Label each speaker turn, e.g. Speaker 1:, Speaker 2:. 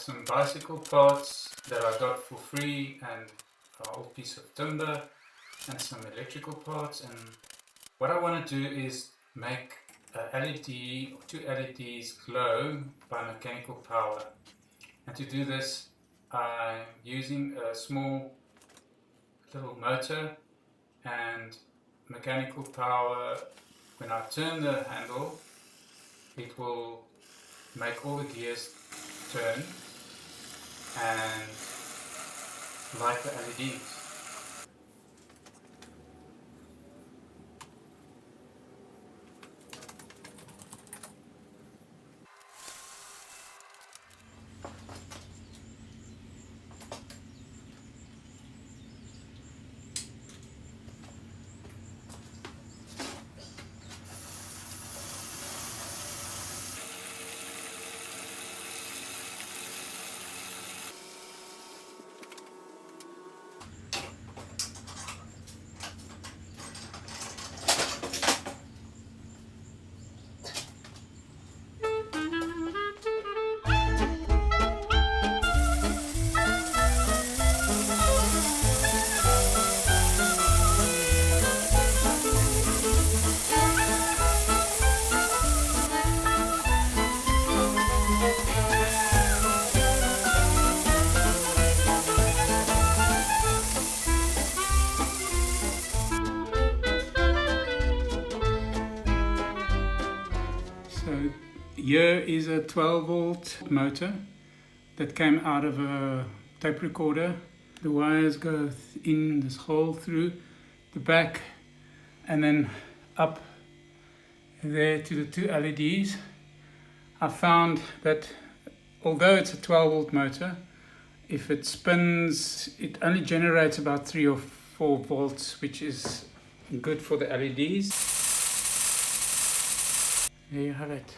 Speaker 1: some bicycle parts that I got for free, and an old piece of timber, and some electrical parts. And what I want to do is make a LED or 2 LEDs glow by mechanical power. And to do this, I'm using a small little motor and mechanical power. When I turn the handle, it will make all the gears turn and light the LEDs. So here is a 12 volt motor that came out of a tape recorder. The wires go in this hole through the back and then up there to the 2 LEDs. I found that although it's a 12 volt motor, if it spins, it only generates about 3 or 4 volts, which is good for the LEDs. There you have it.